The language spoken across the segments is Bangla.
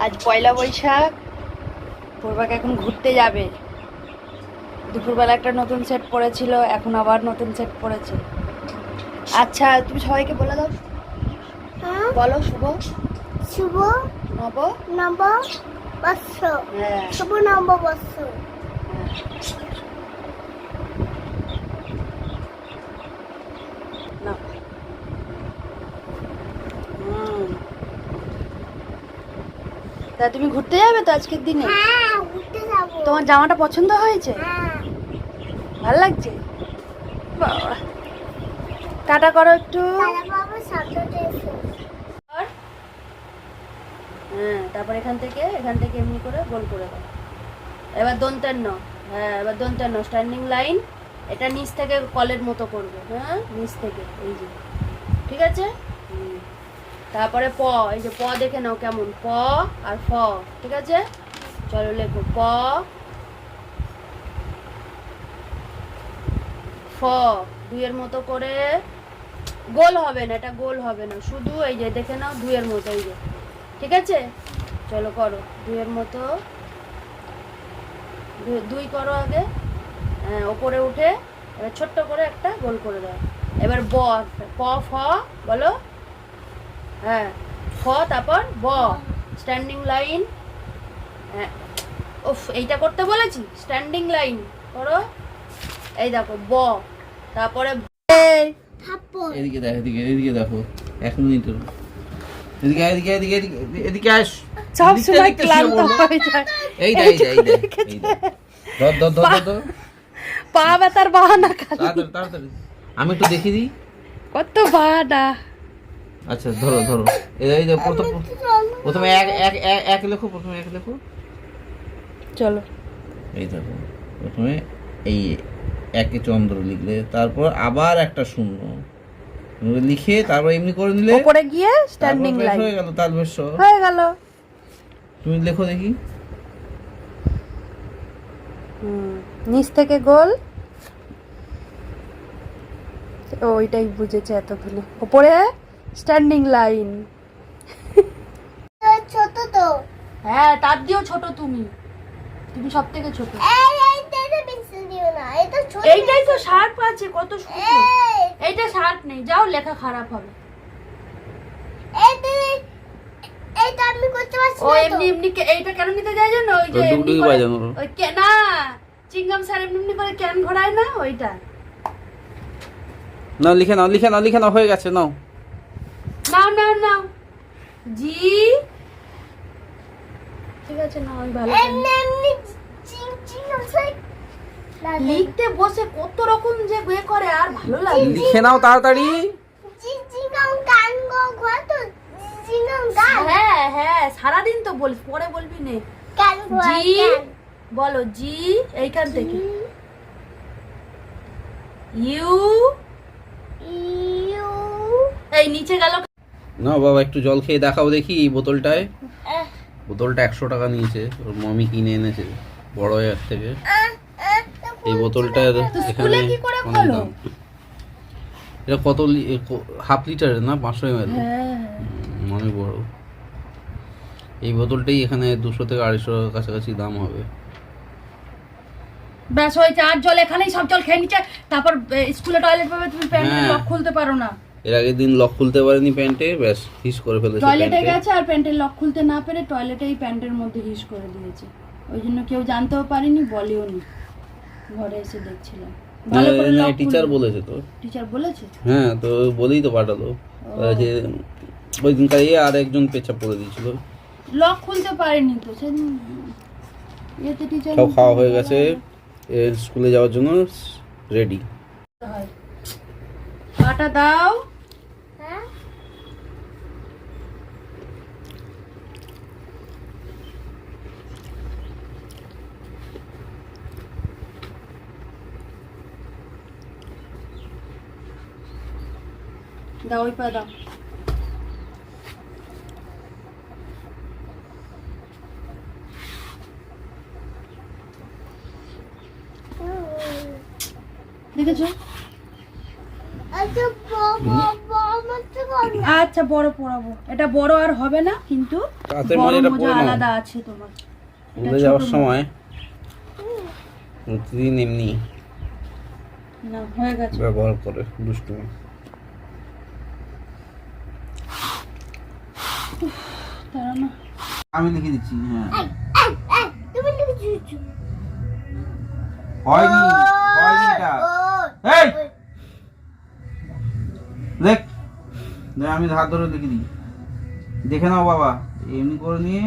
আজ পয়লা বৈশাখ, পূর্বাকে এখন ঘুরতে যাবে। দুপুরবেলা একটা নতুন সেট পরেছিল, এখন আবার নতুন সেট পরেছে। আচ্ছা তুমি সবাইকে বলে দাও, বলো শুভ শুভ নব নববর্ষ। হ্যাঁ শুভ নববর্ষ। না তা তুমি ঘুরতে যাবে তো আজকের দিনে? হ্যাঁ, ঘুরতে যাবো। তোমার জামাটা পছন্দ হয়েছে? হ্যাঁ। ভালো লাগছে? বাবা টাটা করো একটু। তারা বাবা সাথে এসো। হ্যাঁ তারপর এখান থেকে এমনি করে গোল করে দাও। এবার দন্তান্ন, হ্যাঁ এবার দন্তান্ন স্ট্যান্ডিং লাইন। এটা নিচ থেকে কলের মতো করবে, হ্যাঁ নিচ থেকে, এই যে ঠিক আছে। তারপরে প, এই যে প দেখে নাও কেমন, প আর ফ, ঠিক আছে। চলো লেখো প ফ, দুইয়ের মতো করে। গোল হবে না, এটা গোল হবে না, শুধু এই যে দেখে নাও দুইয়ের মতো, এই যে ঠিক আছে। চলো করো দুইয়ের মতো, দুই করো আগে, হ্যাঁ ওপরে উঠে এবার ছোট্ট করে একটা গোল করে দাও। এবার ব, প ফ বলো, হ্যাঁ ফ তারপর ব, স্ট্যান্ডিং লাইন। হ্যাঁ ওফ, এইটা করতে বলেছি, স্ট্যান্ডিং লাইন করো। এই দেখো ব, তারপরে থাপ্পড়। এদিকে দেখো, এদিকে দেখো, 1 মিনিট। এদিকে এদিকে এদিকে এদিকে এদিকে আস। সব সময় ক্লান্ত হয়ে যায়। এই দে এই দে এই দে এই দে। ধর ধর ধর ধর। পা ব্যথার বাহানা খালি, তাড়াতাড়ি তাড়াতাড়ি। আমি একটু দেখিয়ে দিই। কত বাহানা। আচ্ছা ধরো ধরো। এই যে প্রথমে এক লেখো, প্রথমে এক লেখো। চলো এই দেখো, প্রথমে এই একে চন্দ্র লিখলে, তারপর আবার একটা শূন্য লিখে তারপর এমনি করে নিলে উপরে গিয়ে স্ট্যান্ডিং তারপর বেশ লাইন হয়ে গেল, তার বেশ হয়ে গেল। তুমি লেখো দেখি। নিচ থেকে গোল, ওইটাই বুঝেছে এতক্ষণে। উপরে স্ট্যান্ডিং লাইন, ছোট তো। হ্যাঁ তার দিয়েও ছোট, তুমি তুমি সব থেকে ছোট। এইটা পেন্সিল দিও না, এটা ছোট। এইটাই তো শার্প আছে, কত সুন্দর। এই, এইটা শার্প নেই, যাও লেখা খারাপ হবে। এইটা আমি করতে পারছি ও না তো। এমনি এমনি এইটা কেন নিতে যায় জানো? ওই যে ওই এমনি ডুগডুগি করে- বাজানো। ওই না, চিংগাম স্যার এমনি এমনি করে ক্যান ঘোরায় না, ওইটা। নাও লিখে নাও, লিখে নাও, লিখে নাও, হয়ে গেছে, নাও। নাও নাও নাও, জি ঠিক আছে না, আমি ভালো জানি। এমনি চিং চিং আছে। লিখতে বসে কত রকম যে এ করে, আর ভালো লাগে। লিখে নাও তাড়াতাড়ি। চিং চিং গান ঘর তো। চিং গান হ্যাঁ হ্যাঁ সারাদিন তো বলিস, পরে বলবি নে। গান ঘর। জি বলো, জি এইখান থেকে। ইউ, ইউ এই নিচে গেল। না বাবা, একটু জল খেয়ে দেখাও দেখি এই বোতলটায়। বোতলটা 100 টাকা নিয়েছে, ওর মমি কিনে এনেছে বড় এর থেকে। এই বোতলটার তো এখানে স্কুলে কি করে অনেক খোলো? দাম। এটা কত, হাফ লিটারের না 500 ml? হ্যাঁ অনেক বড়। এই বোতলটাই এখানে 200 থেকে 250 কাছাকাছি দাম হবে। ব্যাস হয়েছে। আর জল এখানেই সব জল খেয়ে নিচ্ছে। তারপর স্কুলে টয়লেট পাবে, তুমি প্যান্টের হ্যাঁ। লক খুলতে পারো না। এর আগের দিন লক খুলতে পারেনি প্যান্টে, ব্যাস হিস করে ফেলেছে টয়লেটে প্যান্টে। গেছে আর প্যান্টের লক খুলতে না পেরে টয়লেটেই প্যান্টের মধ্যে হিস করে দিয়েছে। ওই জন্য কেউ জানতেও পারেনি, বলেও নি। ঘরে এসে দেখছিলাম ভালো করে না, লক টিচার বলেছে তো। টিচার বলেছে। হ্যাঁ তো বলেই তো পাঠালো যে ওই দিনকার আর একজন পেছাব করে দিয়েছিল। লক খুলতে পারেনি তো সেদিন। এতে টিচার সব খাওয়া হয়ে গেছে, স্কুলে যাওয়ার জন্য রেডি। পাটা দাও। হ্যাঁ দাও ওই পা দাও। দেখেছো আচ্ছা মতো করো। আচ্ছা বড় পড়াবো, এটা বড় আর হবে না কিন্তু রাতের বড় মোজাটা মোজা পরে নাও। আলাদা আছে তোমার। উড়ে যাওয়ার সময় প্রতিদিন এমনি না হয়ে গেছে। ব্যবহার করে দুষ্টুমি। তারা না আমি লিখে দিচ্ছি। হ্যাঁ তুমি লিখেছো হয়নি, হয়নি এটা। এই দেখ দেখ, আমি হাত ধরে লিখে দিই, দেখে নাও বাবা। এমনি করে নিয়ে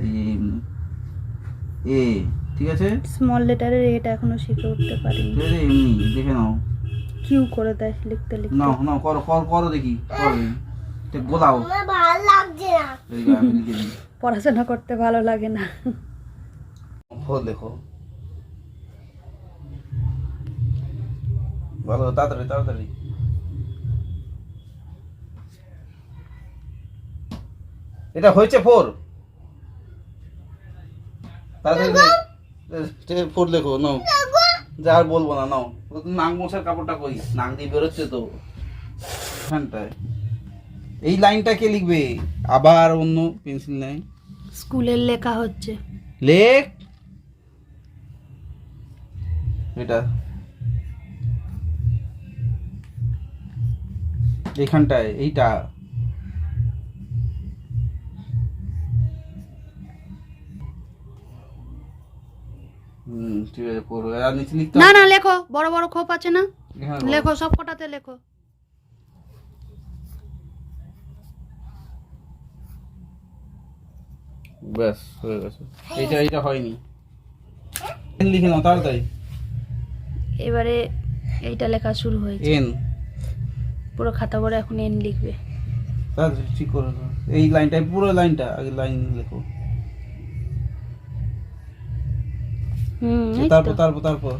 এই যে এমনি এ, ঠিক আছে স্মল লেটারের এটা এখনো শিখে উঠতে পারিনি। ঠিক আছে, এমনি দেখে নাও। কিউ করে দেয় লিখতে লিখতে। নাও নাও, করো করো করো দেখি, করো দেখি। গোলাও, আমার ভালো লাগছে না। এই যে আমি লিখে দিই। পড়াশোনা করতে ভালো লাগে না। দেখো ভালো, তাড়াতাড়ি তাড়াতাড়ি। এটা হয়েছে 4, তাড়াতাড়ি 4 লেখো। নাও, যা আর বলবো না, নাও। নাক মোছার কাপড়টা কই, নাক দিয়ে বেরোচ্ছে তো এখানটায়। এই লাইনটা কে লিখবে? আবার অন্য পেন্সিল নাই, স্কুলের লেখা হচ্ছে। লেখ এটা এখানটায়, এইটা। ঠিক আছে, পড়ো। আর নিচে লিখতে না হবে? না লেখো, বড় বড় খোপ আছে না, এখানে লেখো সব কটাতে লেখো। ব্যাস হয়ে গেছে। এইটা এইটা হয়নি, লিখে নাও তাড়াতাড়ি। এবারে এইটা লেখা শুরু হয়েছে, এন, পুরো খাতা ভরে এখন এন লিখবে। তাড়াতাড়ি ঠিক করে দাও। এই লাইনটাই, পুরো লাইনটা আগে লাইন লেখো। এই তারপর তো তারপর তারপর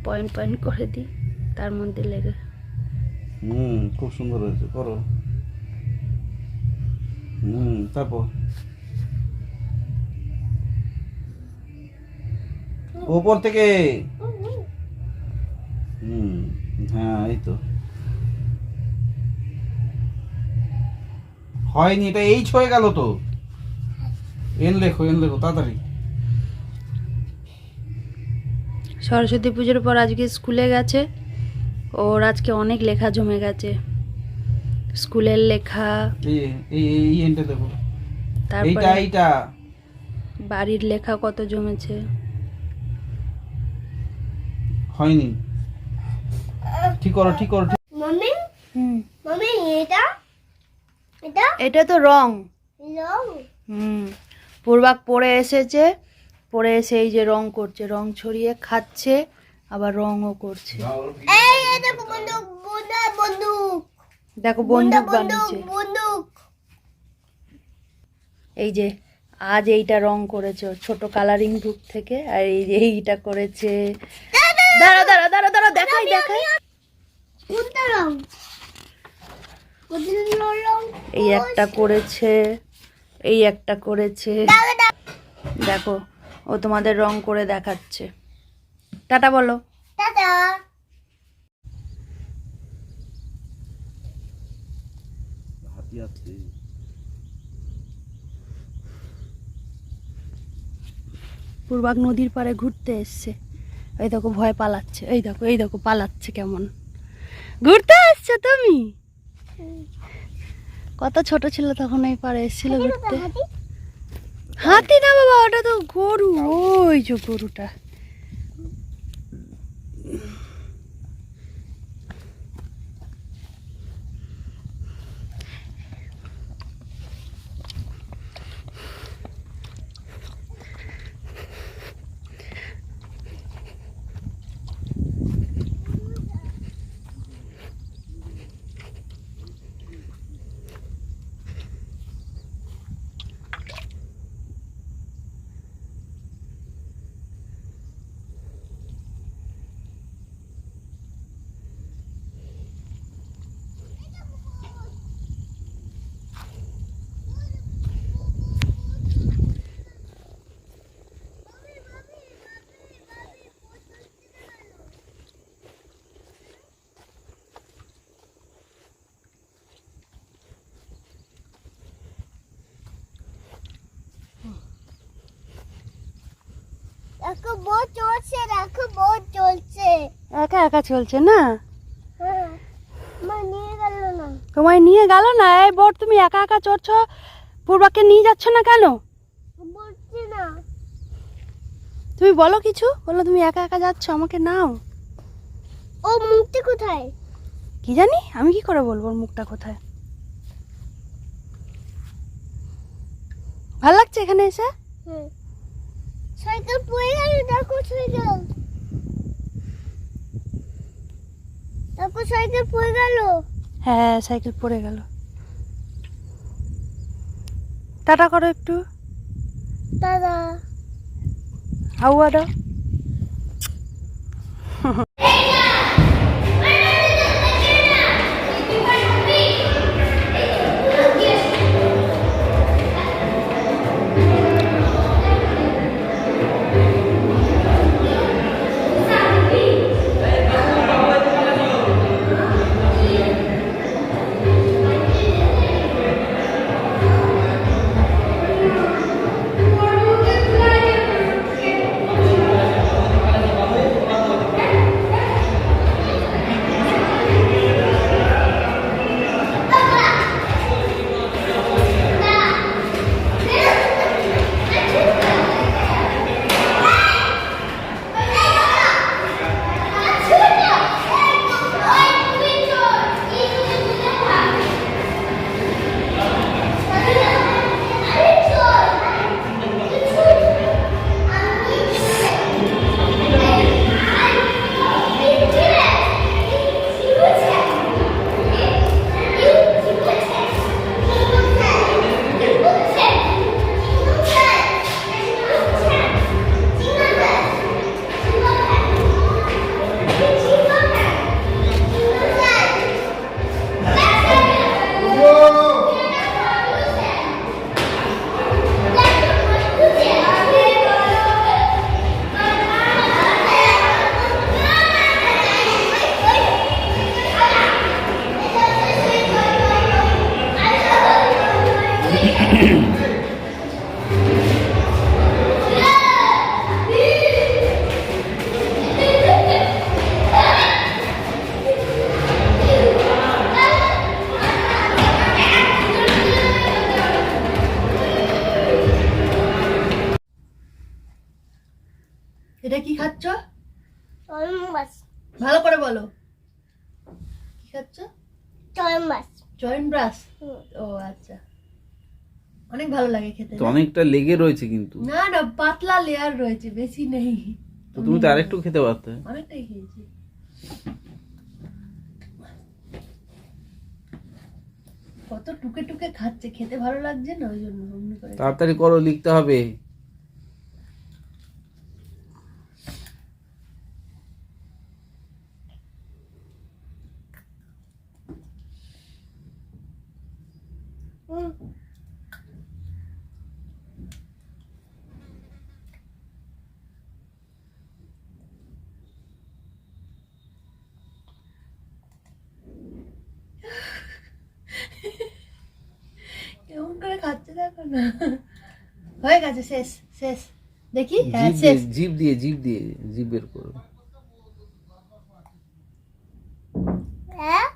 পয়েন্ট পয়েন্ট করে দিই, তার মধ্যে লেগে। খুব সুন্দর হয়েছে, করো। তারপর ওপর থেকে। হ্যাঁ এই তো হয়নি, এটা এইচ হয়ে গেল তো। এন লেখো, এন লেখো তাড়াতাড়ি। সরস্বতী পুজোর পর আজকে স্কুলে গেছে, ওর আজকে অনেক লেখা জমে গেছে, স্কুলের লেখা, এই এই এই এনটা দেখো, এইটা তারপরে এইটা বাড়ির লেখা কত জমেছে। হয়নি, ঠিক করো ঠিক করো। মাম্মি মাম্মি এটা এটা এটা তো রং। লং পূর্বাক পড়ে এসেছে, পড়ে এসে এই যে রং করছে, রং ছড়িয়ে খাচ্ছে, আবার রংও করছে। এই এটা বন্দুক বন্দুক দেখো বন্দুক বানিয়েছে। বন্দুক এই যে আজ এইটা রং করেছে ওর ছোট কালারিং বুক থেকে, আর এই যে এইটা করেছে। দাঁড়া দাঁড়া দাঁড়া দাঁড়া, দেখাই দেখাই। কোনটা রং কোনটা রং এই একটা করেছে, এই একটা করেছে। দেখো ও তোমাদের রং করে দেখাচ্ছে। টাটা বলো। টাটা পূর্বাক নদীর পাড়ে ঘুরতে এসছে, এই দেখো ভয় পালাচ্ছে, এই দেখো এই দেখো পালাচ্ছে কেমন। ঘুরতে আসছো তুমি? কত ছোট ছিল তখন এই পাড়ে এসেছিল ঘুরতে। হাতি না বাবা, ওটা তো গরু, ওই যে গরুটা। বোট চলছে, দেখো বোট চলছে। একা একা চলছে না? হ্যাঁ, মা নিয়ে গেল না। তোমায় নিয়ে গেল না? এই বোট তুমি একা একা চড়ছো, পূর্বাকে নিয়ে যাচ্ছ না কেন? বলছি না। তুমি বলো কিছু, বলো তুমি একা একা যাচ্ছ, আমাকে নাও। ও মুক্তি কোথায়? কি জানি, আমি কি করে বলবো ওর মুখটা কোথায়। ভাল লাগছে এখানে এসে? হুম। সাইকেল পড়ে গেল, দেখো সাইকেল। দেখো সাইকেল পড়ে গেল। হ্যাঁ, সাইকেল পড়ে গেল। টাটা করো একটু, দাদা। হাওয়া দাও। এটা কি খাচ্ছ? চরম মাছ। ভালো করে বলো, কি খাচ্ছ? চরম মাছ। Joint brush? হুম। ও আচ্ছা, অনেক ভালো লাগে খেতে। তো অনেকটা লেগে রয়েছে কিন্তু। না না, পাতলা লেয়ার রয়েছে, বেশি নেই। তো তুমি তো আরেকটু খেতে পারতে। অনেকটাই খেয়েছি। কত টুকে টুকে খাচ্ছে, খেতে ভালো লাগছে না, ওই জন্য অমনি করে। তাড়াতাড়ি করো, লিখতে হবে। হুম। কেমন করে খাচ্ছে দেখো না। হয়ে গেছে, শেষ শেষ। দেখি, হ্যাঁ শেষ। জিভ দিয়ে জিভ বের করো। হ্যাঁ,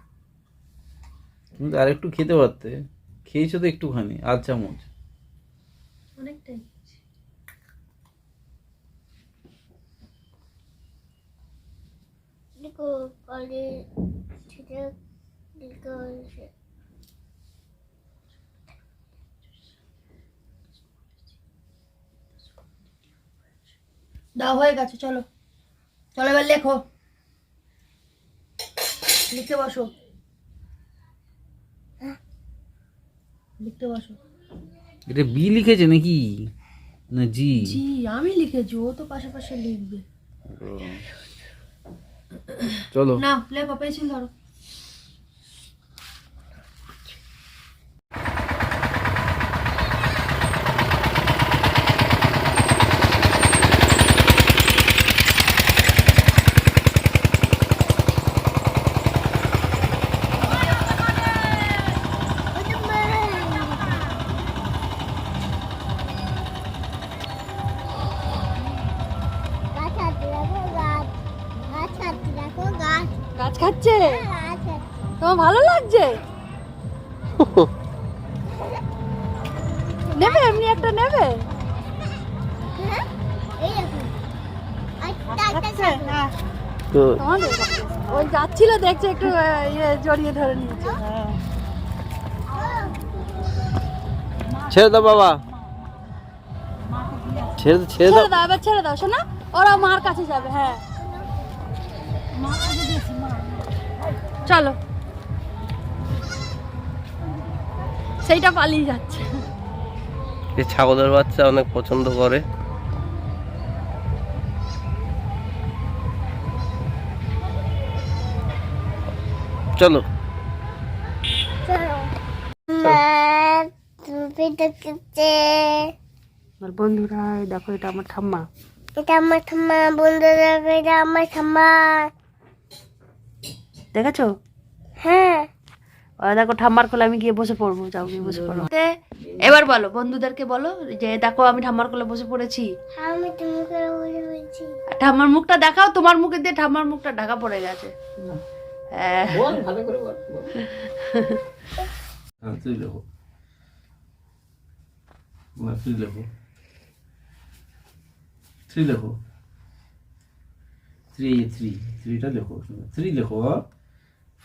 তুমি তো আরেকটু খেতে পারতে, খেয়েছো তো একটুখানি, আধ চামচ। অনেকটাই। দেখো কলে ছেড়ে দিতে হয়েছে। দাও, হয়ে গেছে, চলো চলো এবার লেখো, লিখতে বসো, লিখতে বসো। এটা বি লিখেছে নাকি না জি? জি, আমি লিখেছি, ও তো পাশাপাশি লিখবে। চলো না, লেখো, পেন্সিল ধরো। মাছ খাচ্ছে? তোমার ভালো লাগছে? নেবে এমনি একটা নেবে? হ্যাঁ। তোমাদের ওই যাচ্ছিল দেখছে একটু ইয়ে জড়িয়ে ধরে নিয়েছে। ছেড়ে দাও বাবা, ছেড়ে ছেড়ে দাও এবার, ছেড়ে দাও শোনা, ওরা মার কাছে যাবে। হ্যাঁ চলো, সেইটা পালিয়ে যাচ্ছে। এই ছাগলের বাচ্চা অনেক পছন্দ করে। চলো বন্ধুরা দেখো, এটা আমার ঠাম্মা। এটা আমার ঠাম্মা বন্ধুরা, এটা আমার ঠাম্মা। দেখেছো? হ্যাঁ দেখো ঠাম্মার কোলে আমি গিয়ে বসে পড়বো। যাও গিয়ে বসে পড়ো। এবার বলো বন্ধুদেরকে, বলো যে দেখো আমি ঠাম্মার কোলে বসে পড়েছি। আমি তোমাকে বলছি ঠাম্মার মুখটা দেখাও, তোমার মুখে দিয়ে ঠাম্মার মুখটা ঢাকা পড়ে গেছে। হ্যাঁ তুই লেখো না, তুই লেখো, থ্রি লেখো, থ্রিটা লেখো, থ্রি লেখো,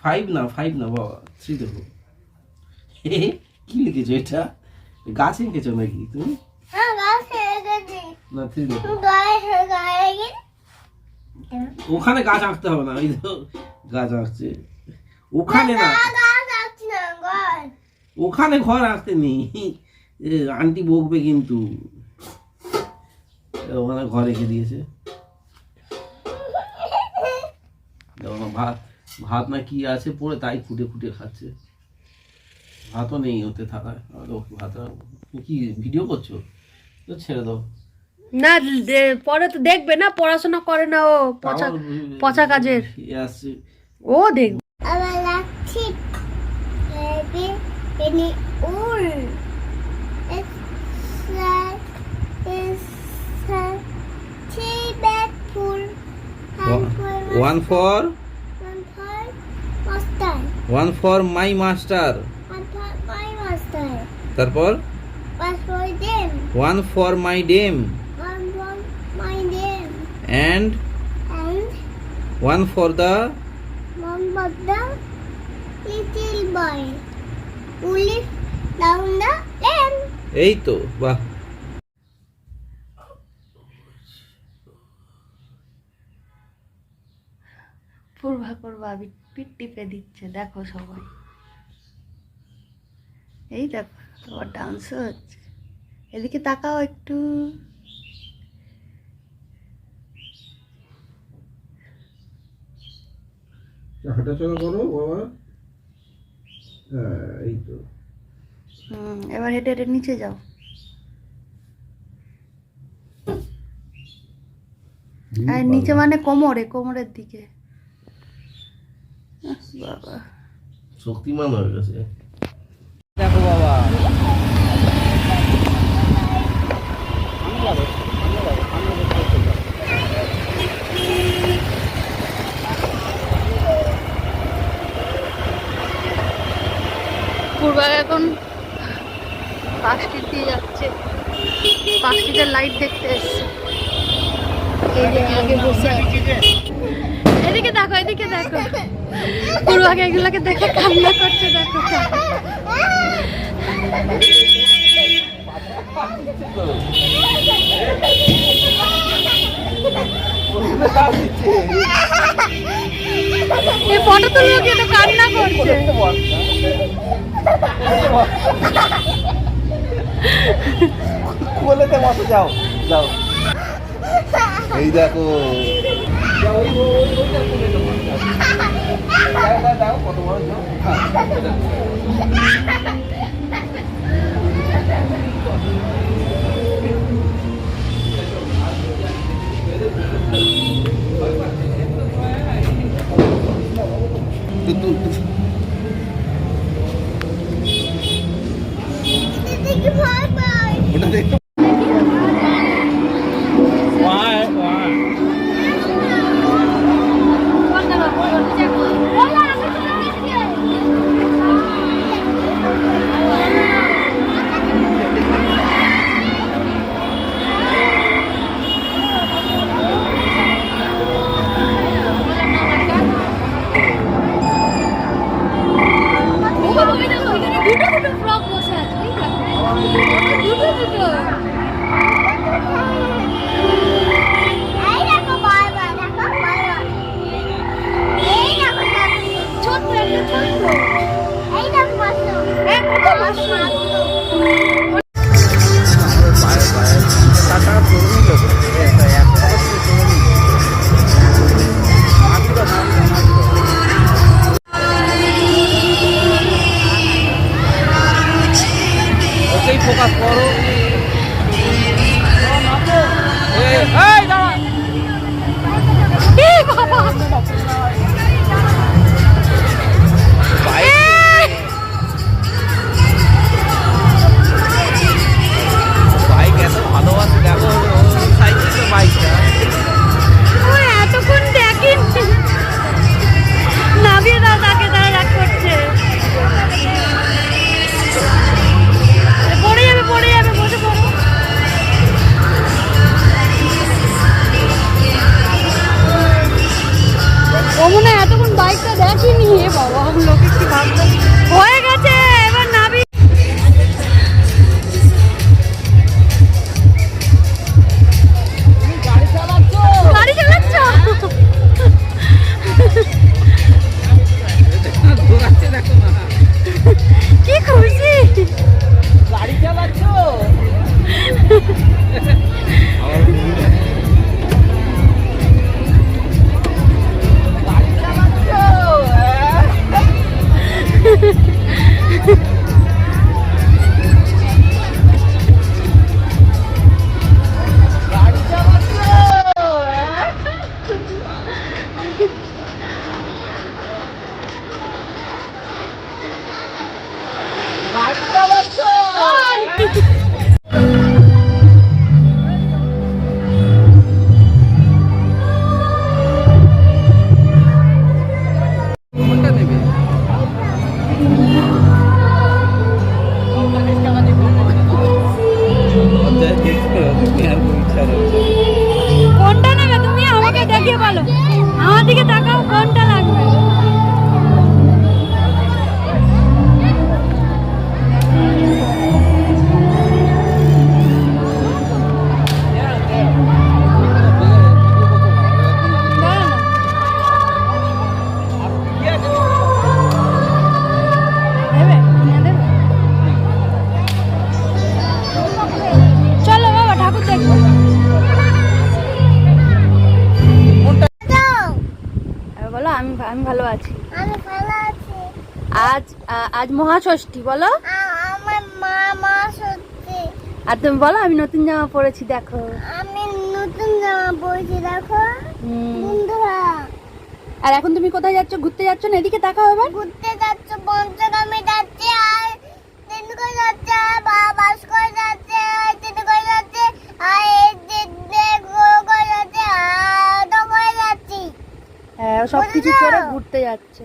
ফাইভ না বাবা, থ্রি লেখো। কি লিখেছো এটা? গাছ এঁকেছো নাকি তুমি? হ্যাঁ গাছ এঁকেছি। না থ্রি লেখো। গায়ে ওখানে গাছ আঁকতে হবে না, ওই তো গাছ আঁকছে ওখানে না, গাছ আঁকছি না, গাছ। ওখানে ঘর আঁকতে নেই, আন্টি বকবে কিন্তু। ওখানে ঘর রেখে দিয়েছে। ভাত ভাত না কি আছে পড়ে, তাই ফুটে ফুটে খাচ্ছে। ভাতও নেই ওতে থাকায়। ভাত কি ভিডিও করছো? তো ছেড়ে দাও না, পরে তো দেখবে না, পড়াশোনা করে না ও, পচা কাজের আসছে। ও দেখবে। আবার লাগছি পেনি উল One for master. one for my master. One for my master. তারপর One for them. one for my dame One for my them. and And one for the one for the little boy who lives down the lane. এই তো বাহ। পূর্বা করবা পিট টিপে দিচ্ছে, দেখো সবাই। এই দেখো তোমার ডান্স হচ্ছে। এদিকে তাকাও একটু। হাঁটাচলা করো বাবা। এই তো। এবার হেঁটে হেঁটে নিচে যাও। আর নিচে মানে কোমরের দিকে। বাবা শক্তিমান হয়ে গেছে। দেখো বাবা, পূর্বা এখন পার্ক স্ট্রিট দিয়ে যাচ্ছে, পার্ক স্ট্রিটের লাইট দেখতে এসছে। এই যে আগে বসে আছে। এদিকে দেখো, এদিকে দেখো, পূর্বাকে এগুলোকে দেখে কান্না করছে। দেখো এই ফটো তুলে কিন্তু কান্না করছে। কোলেতে বসে যাও যাও। এই দেখো কত বড় ওটা দেখো। Con nào con chạy bike এত ভালোবাসে দেখো সাইকেল তো বাইকটা ও এতক্ষণ দেখেন নামিয়ে দাও তাকে, তারা রাগ করছে। পড়ে যাবে পড়ে যাবে, বসে পড়ো। ও মনে হয় এতক্ষণ বাইকটা দেখিনি। এ বাবা, লোকে কি ভাববে। হয়ে গেছে, এবার নাবি। গাড়ি চালাচ্ছ? কি খুশি। গাড়ি চালাচ্ছ? কোনটা নেবে? কোনটা নেবে তুমি? আমাকে দেখিয়ে বলো, আমার দিকে তাকাও, কোনটা লাগবে। চলো বাবা, ঠাকুর দেখবো। বলো আমি আমি ভালো আছি। আমি ভালো আছি। আজ আজ মহাষষ্ঠী, বলো। আমার মা সত্যি। আর তুমি বলো আমি নতুন জামা পরেছি, দেখো। আমি নতুন জামা পরেছি, দেখো বন্ধুরা। আর এখন তুমি কোথায় যাচ্ছ? ঘুরতে যাচ্ছ না? এদিকে তাকাও এবার। ঘুরতে যাচ্ছে, পঞ্চগামী যাচ্ছে, আর তিনকো যাচ্ছে, বাস করে যাচ্ছে, তিনকো যাচ্ছে, আর করে যাচ্ছে, আর তো করে যাচ্ছি। হ্যাঁ, সবকিছু করে ঘুরতে যাচ্ছে।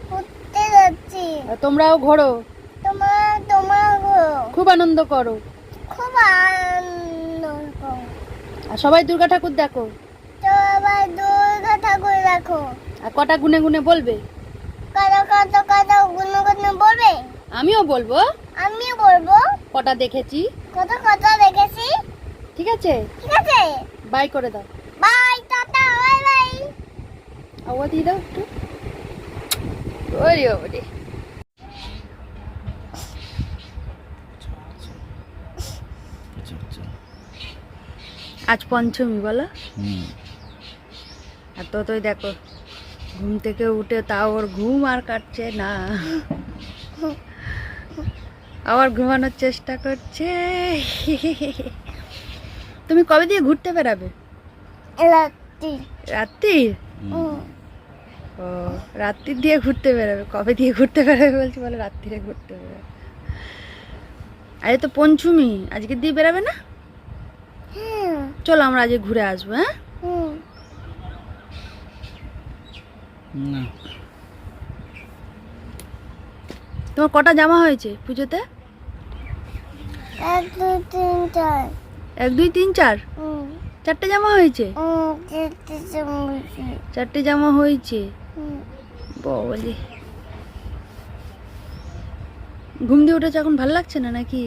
ঘুরতে যাচ্ছি। আর তোমরাও ঘোরো, তোমার খুব আনন্দ করো। খুব আনন্দ করো। আর সবাই দুর্গা ঠাকুর দেখো। তো আবার দুর্গা ঠাকুর দেখো। আর কটা গুনে গুনে বলবে। কত কত কত গুনো গুনো বলবে। আমিও বলবো। আমিও বলবো। কটা দেখেছি। কত কত দেখেছি। ঠিক আছে, ঠিক আছে। বাই করে দাও। Bye, tata, bye bye. আওয়া দিয়ে দাও একটু। ওরে ওরে, আজ পঞ্চমী, বলো। আর তো তুই দেখো, ঘুম থেকে উঠে তাও ওর ঘুম আর কাটছে না, আবার ঘুমানোর চেষ্টা করছে। তুমি কবে দিয়ে ঘুরতে বেরাবে? রাত্রি। রাত্রি? ও, রাত্রির দিয়ে ঘুরতে বেরোবে। কবে দিয়ে ঘুরতে বেরোবে বলছি, বলে রাত্রিরে ঘুরতে বেরোবে। আরে তো পঞ্চমী, আজকে দিয়ে বেরোবে না? চলো আমরা আজকে ঘুরে আসবো। হ্যাঁ, তোমার কটা জামা হয়েছে পুজোতে? 1 2 3 4। 1 2 3 4, 4টে জামা হয়েছে। 4টে জামা হয়েছে, বলি। ঘুম দিয়ে উঠেছে, এখন ভালো লাগছে না নাকি?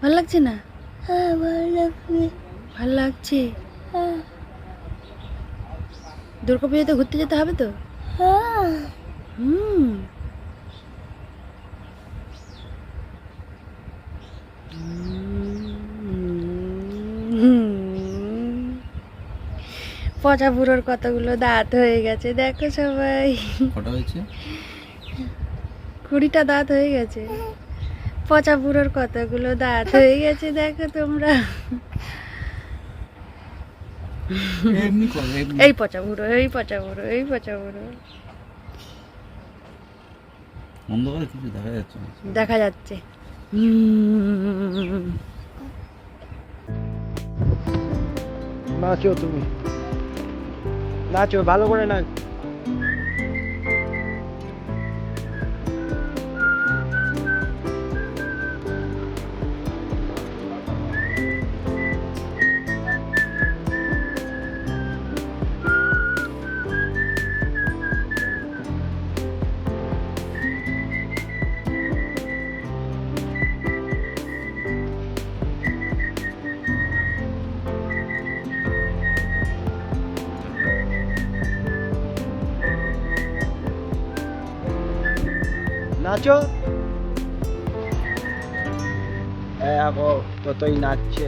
ভালো লাগছে না? ভালো লাগছে। দুর্গা পুজোতে ঘুরতে যেতে হবে তো। পচা বুড়োর কতগুলো দাঁত হয়ে গেছে দেখো সবাই। কটা হয়েছে? 20টা দাঁত হয়ে গেছে। পচা বুড়োর কতগুলো দাঁত হয়ে গেছে দেখো তোমরা। এমনি করো এমনি। এই পচা বুড়ো, এই পচা বুড়ো, এই পচা বুড়ো। অন্ধকারে কিছু দেখা যাচ্ছে না। দেখা যাচ্ছে। নাচো তুমি, নাচো ভালো করে নাচ। নাচো। দেখো ততই নাচছে।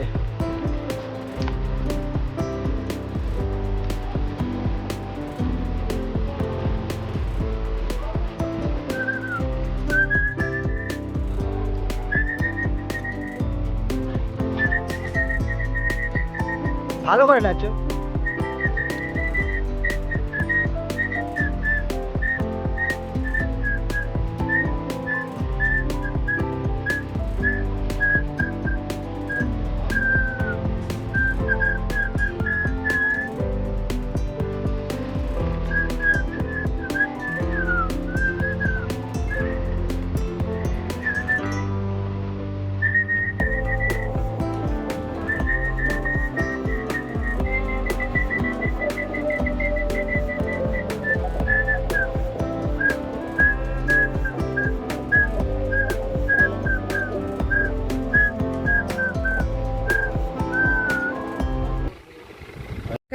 ভালো করে নাচো।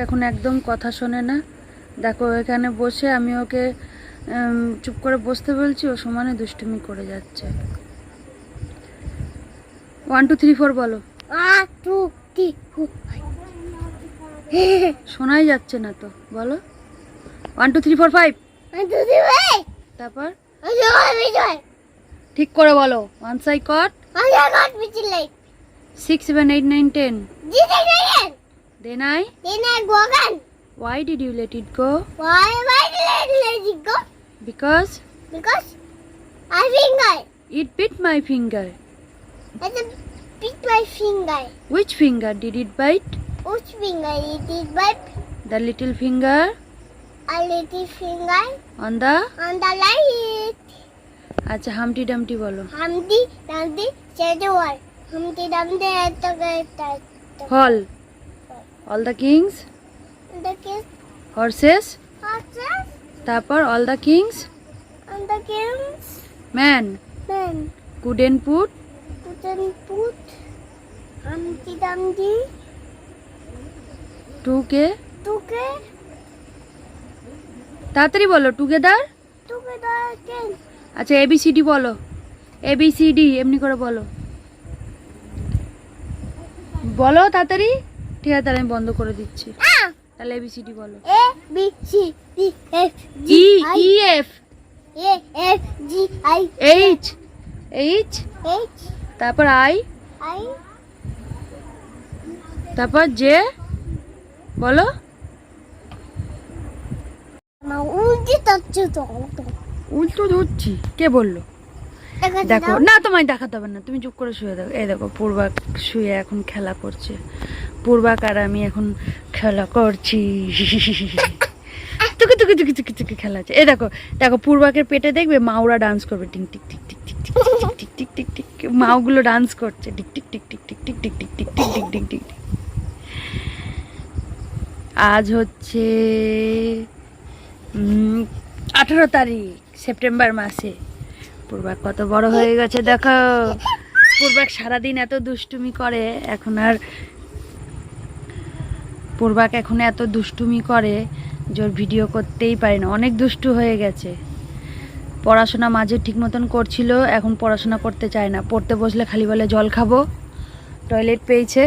এখন একদম কথা শোনে না। দেখো এখানে বসে আমি ওকে চুপ করে বসতে বলছি, ও সমানে দুষ্টুমি করে যাচ্ছে। 1 2 3 4 বলো। 1 2 3 4 শোনাই যাচ্ছে না তো, বলো 1 2 3 4 5। 1 2 3 4 তারপর আমি যাই ঠিক করে বলো। 1 সাই কট, আমি গট বিচিলাই 6 7 8 9 10। জিতে গেলেন Then I, দিনে গোগান why did you let it go? why let it go Because because I finger it bit my finger. it's a bit my finger Which finger did it bite? which finger it is but The little finger a little finger on the. on the light আচ্ছা হামটি ডামটি বলো। Humpty Dumpty said the word. Humpty Dumpty had to get Hall. All the kings, the kiss horses. horses তারপর all the kings, and the kings man man couldn't put. couldn't put Humpty Dumpty Together. together তাড়াতাড়ি বলো together. again. আচ্ছা ABCD বলো। ABCD এমনি করে বলো, বলো তাড়াতাড়ি। ঠিক আছে তাহলে আমি বন্ধ করে দিচ্ছি। Ah! তাহলে ABCD বলো। A B C D F G E I E F A F G I H H H তারপর I I তারপর J বলো। না উল্টে তাচ্ছ তো উল্টো ধরছি, কে বললো? দেখো না তোমায় দেখাতে হবে না, তুমি চুপ করে শুয়ে দেখো। এই দেখো পূর্বা শুয়ে এখন খেলা করছে। পূর্বাক আর আমি এখন খেলা করছি। টুকি টুকি টুকি টুকি টুকি খেলা আছে। এই দেখো দেখো পূর্বাকের পেটে দেখবে মাওরা ডান্স করবে, tick tick tick tick tick tick tick tick tick tick. মাওগুলো ডান্স করছে tick tick tick tick tick tick tick tick tick tick tick tick tick. আজ হচ্ছে 18 তারিখ সেপ্টেম্বর মাসে। পূর্বাক কত বড় হয়ে গেছে দেখো। পূর্বাক সারাদিন এত দুষ্টুমি করে, এখন আর পূর্বাক এখন এত দুষ্টুমি করে যে ওর ভিডিও করতেই পারি না, অনেক দুষ্টু হয়ে গেছে। পড়াশোনা মাঝে ঠিক মতন করছিল, এখন পড়াশোনা করতে চায় না। পড়তে বসলে খালি বলে জল খাবো, টয়লেট পেয়েছে,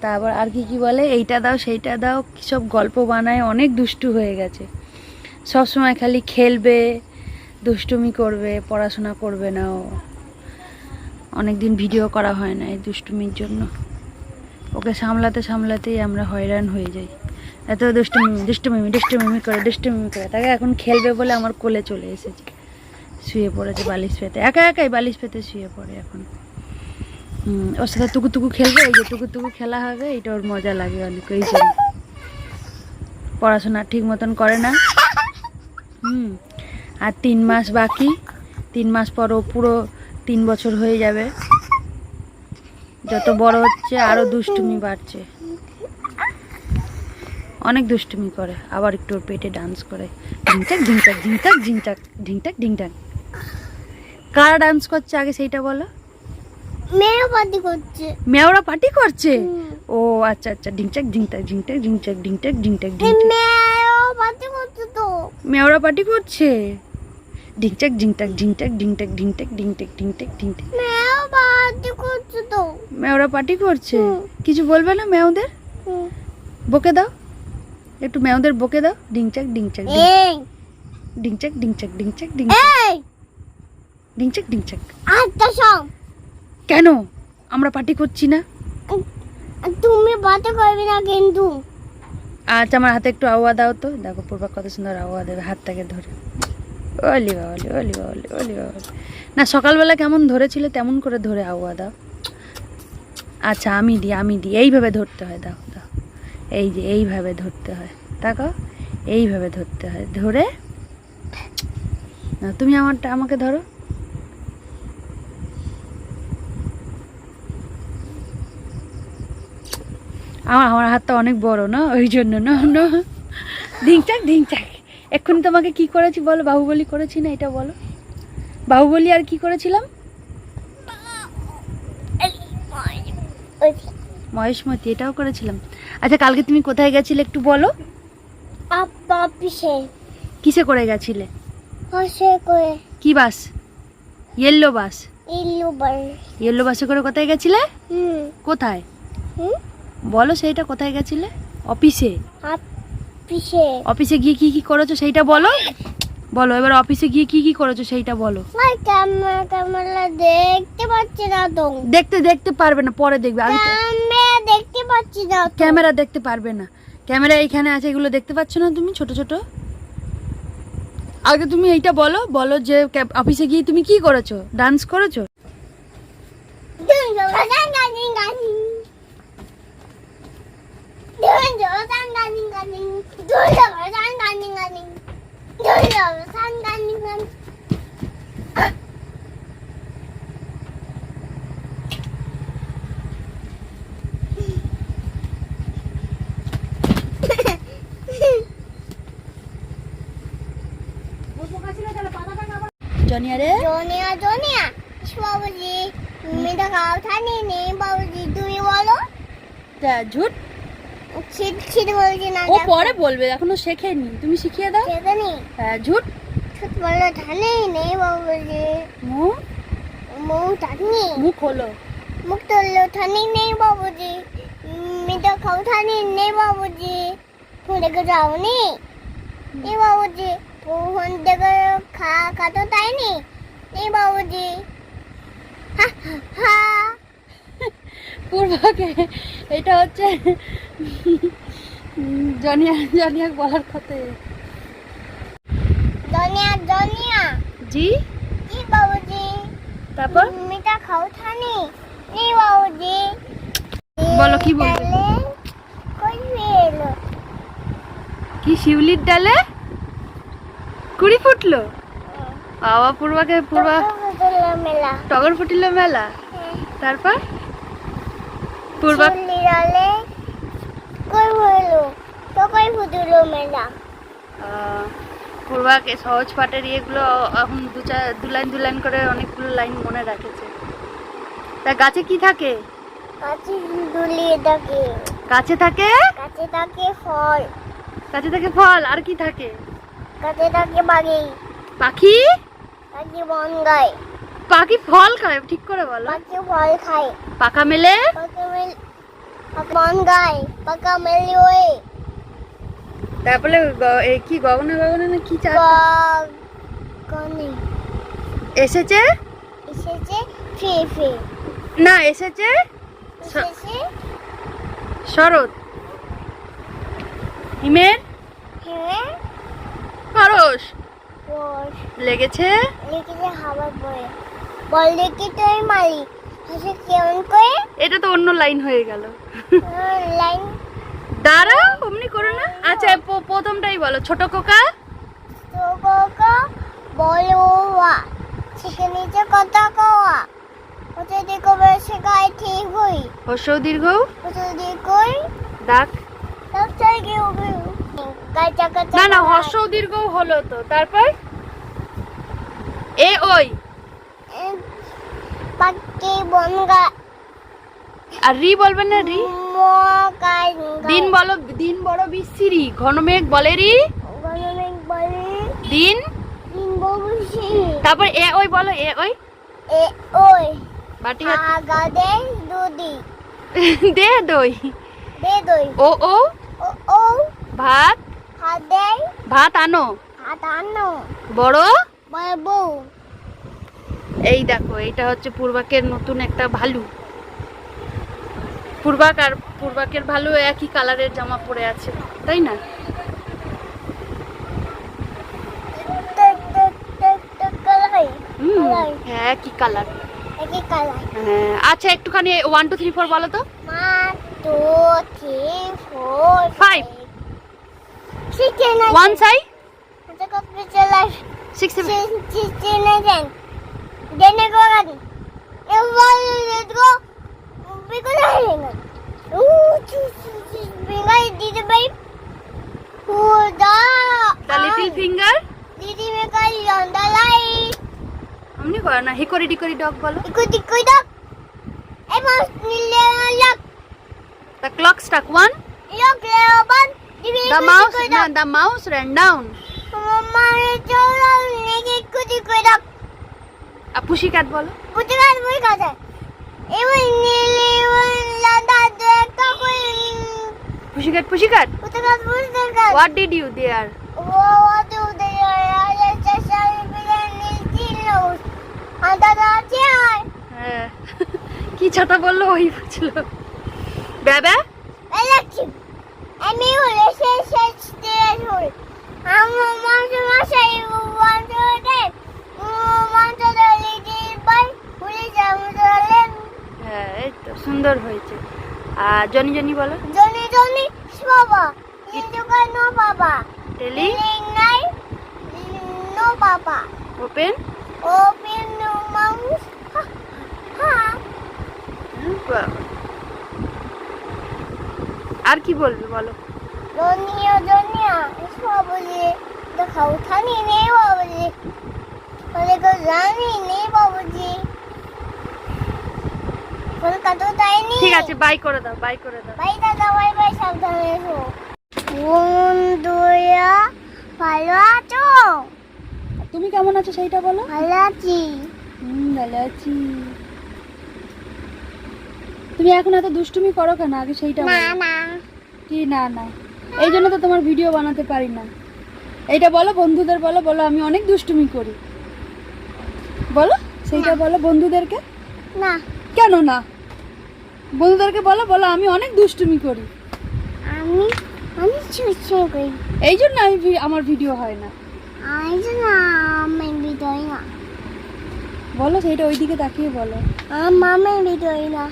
তারপর আর কি কি বলে এইটা দাও সেইটা দাও, কী সব গল্প বানায়, অনেক দুষ্টু হয়ে গেছে। সব সময় খালি খেলবে, দুষ্টুমি করবে, পড়াশোনা করবে না। ও অনেক দিন ভিডিও করা হয় না এই দুষ্টুমির জন্য। ওকে সামলাতে সামলাতেই আমরা হয়রান হয়ে যাই। এত দুষ্টুমিমি করে তাকে এখন খেলবে বলে আমার কোলে চলে এসেছে, শুয়ে পড়েছে বালিশ পেতে, একা একাই বালিশ পেতে শুয়ে পড়ে এখন। ওর সাথে টুকু খেলবে, এই যে টুকু খেলা হবে, এইটা ওর মজা লাগে অনেক, ওই জন্য। পড়াশোনা ঠিক মতন করে না। আর 3 মাস বাকি, 3 মাস পর ও পুরো 3 বছর হয়ে যাবে। যত বড় হচ্ছে আরো দুষ্টুমি বাড়ছে, অনেক দুষ্টুমি করে। আবার একটু ওর পেটে ডান্স করে, ঢিংটাক। কারা ডান্স করছে আগে সেইটা বলো। মেয়েও পার্টি করছে। মেয়েরা পার্টি করছে? ও আচ্ছা, ঢিংটাক। মেয়েও পার্টি করছে তো। মেয়েরা পার্টি করছে, ঢিংটাক। মেয়েও পার্টি করছে তো। মেয়েরা পার্টি করছে, কিছু বলবে না মেয়েদের? বকে দাও একটু, মেয়েদের বকে দাও। ঢিংচাক। এই আচ্ছা সব কেন আমরা পার্টি করছি না? তুমি পার্টি করবে না কিন্তু। আচ্ছা আমার হাতে একটু আওয়া দাও তো, দেখো পূর্বা কত সুন্দর আওয়া দেবে হাতটাকে ধরে। ওলি বাবলি। না সকালবেলা কেমন ধরেছিল তেমন করে ধরে আওয়া দাও। আচ্ছা আমি দিই, এইভাবে ধরতে হয়। দাও এই যে এইভাবে ধরতে হয়, দেখো এইভাবে ধরতে হয়, ধরে না তুমি আমাকে ধরো। আমার হাতটা অনেক বড় না, ওই জন্য না। ঢিংচাক। এক্ষুনি তোমাকে কি করেছি বলো? বাহুবলী করেছি না, এটা বলো। বাহুবলী আর কি করেছিলাম? মহেশমতি, এটাও করেছিলাম। আচ্ছা কালকে তুমি কোথায় গেছিলে একটু বলো। অফিসে। কিসে করে গেছিলে? বাসে করে। কি বাস? ইয়েলো বাস। ইয়েলো বাসে করে কোথায় গেছিলে? কোথায় বলো সেইটা, কোথায় গেছিলে? অফিসে। অফিসে গিয়ে কি করেছো সেইটা বলো। এবার অফিসে গিয়ে কি করেছো সেইটা বলো। ক্যামেরা দেখতে পাচ্ছি না তো। দেখতে পারবে না, পরে দেখবে। ক্যামেরা দেখতে পাচ্ছি না। ক্যামেরা দেখতে পারবে না, ক্যামেরা এইখানে আছে, এগুলো দেখতে পাচ্ছ না তুমি ছোট। আগে তুমি এইটা বলো যে অফিসে গিয়ে তুমি কি করেছো? ডান্স করেছো? জনিয়া রে, জনিয়া বাবুজি মেয়েটা খাও থানি নেই বাবুজি, তুমি বলো। ঝুট ছিট বলছি না, ও পরে বলবে, এখনো শেখেনি, তুমি শিখিয়ে দাও। শেখেনি? হ্যাঁ ঝুট বলো থানি নেই বাবুজি। মুখ থানি, মুখ হলো, মুখ তুললো থানি নেই বাবুজি। মেয়েটা খাও থানি নেই বাবুজি। ফোন দেখে যাওনি নেই বাবুজি। ফোন দেখে খাতো তাই নেই বাবুজি। পূর্বকে এটা হচ্ছে জনিয়া বলার কথা। জনিয়া জি বাবুজি। তারপর মিঠা খাও থানি নেই বাবুজি। বলো কি বলবে? কি শিউলির ডালে কুড়ি ফুটলো? বাবা পূর্বা মেলা টগর ফুটিল মেলা। তারপর পূর্বা পূর্বাকে সহজ পাঠের ইয়েগুলো এখন দু লাইন করে অনেকগুলো লাইন মনে রাখেছে। তা গাছে কি থাকে? কাছে থাকে ফল। কাছে থাকে ফল, আর কি থাকে? কাছে থাকে পাখি। বন গায়। পাখি ফল খায়, ঠিক করে বলো। পাখি ফল খায়। পাখা মেলে বন গায়, পাকা মেলে ওই। তারপরে কি গগনে না কি এসেছে না এসেছে শরৎ। হিমের হ্যাঁ খরচ বস লেগেছে। লিখেছে হাওয়া বয়ে বল দেখি তুই মারি হাসি কেমন করে এটা তো অন্য লাইন হয়ে গেল। লাইন দাঁড়াও অমনি করো না। আচ্ছা প্রথমটাই বলো। ছোট খোকা তো কোকো বলো ওয়া শিখে নিচে কথা কোয়া ওতে দেখো বেশি গায়ে ঠিক হই হর্ষৌ দীর্ঘ ওতে দেখই ডাক। সব চাই কি হবে গায়ে চাকা না না হর্ষৌ দীর্ঘ হলো তো। তারপর এ ওই পাখি বনগা আর রি বলবেন না। রি মকাই দিন বলো। দিন বড় বিশ্রী ঘন মেঘ বলে রি গণমেক বলে দিন। দিন ববুশি তারপর এ ওই বলো। এ ওই এ ওই বাটি হাত আগা দে দুদি দে দই। দে দই ও ও ও ও ভাত হাত দে ভাত আনো হাত আনো বড়। বাবু এই দেখো এইটা হচ্ছে পূর্বাকের নতুন একটা ভালু। পূর্বাক আর পূর্বাকের ভালু একই কালারের জামা পরে আছে তাই না? টক টক টক টক কালাই কালাই হ্যাঁ একই কালার। একই কালাই হ্যাঁ আচ্ছা একটুখানি 1 2 3 4 বলো তো। 1 2 3 4 Five. 6 7 one Sai 6 7 6 Then I go again. Let's go. Because I hang. Finger did the babe. Who the little finger did he make a on the light? অমনি করো না। হিকরি ডিকরি ডগ বলো। Could up. I must look. The clock struck 1 Look, Leoban. The mouse ran down. Mama, it's all naked. Could up. আর পুশি ক্যাট বলো। পুতুকার বই কথা এমন নীলি লাদা দেখা কই পুশি ক্যাট পুতুকার পুতুকার হোয়াট ডিড ইউ দেয়ার। ও দু দে আয়া চাচার বিলে নীল আদা আছে হ্যাঁ কি ছাতা বললো ওই বুঝলো। বাবা এলাচ্ছি আমি হলে শেষ দিয়ে হল আমার মাসাই ওয়ান্টে হ্যাঁ এই তো সুন্দর হয়েছে। আর জনি জনি বলো। জনি জনি বাবা নো বাবা টেলি নাই নো বাবা ওপেন ওপেন নো মাউস হ্যাঁ আর কি বলবে বলো। জনিয়া জনিয়া বাবুজি দেখাও থানি নেই বাবুজি বলে গো জানি নেই বাবুজি কলকাতা তাইনি ঠিক আছে বাই করে দাও বাই করে দাও। বাই দাদা বাই বাই সাবধানে এসো বন্ধুরা ভালো আছো তুমি কেমন আছো সেইটা বলো। ভালো আছি ভালো আছি। তুমি এখন এত দুষ্টুমি করো কেন আগে সেইটা না বলো। না কি না না এই জন্য তো তোমার ভিডিও বানাতে পারি না। এইটা বলো বন্ধুদের বলো। বলো আমি অনেক দুষ্টুমি করি বলো। সেইটা বলো বন্ধুদেরকে। না কেন না বন্ধুদেরকে বলো। বলো আমি অনেক দুষ্টুমি করি। আমি আমি চুচু করি এই জন্য আমার ভিডিও হয় না। আমি না আমি বিদয় না বলো সেইটা ওইদিকে তাকিয়ে বলো। আমি বিদয় না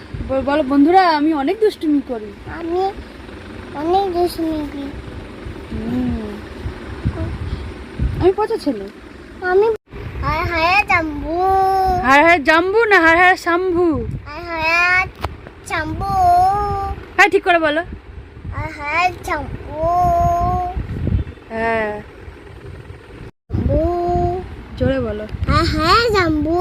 বলো বন্ধুরা আমি অনেক দুষ্টুমি করি। আমি অনেক দুষ্টুমি করি আমি পচা ছেলে। আমি হায় হায় জাম্বু হায় হায় জাম্বু না হায় হায় শাম্ভু। হায় হায় জাম্বু হ্যাঁ ঠিক করে বলো। হায় হায় জাম্বু হ্যাঁ জাম্বু জোরে বলো। হায় হায় জাম্বু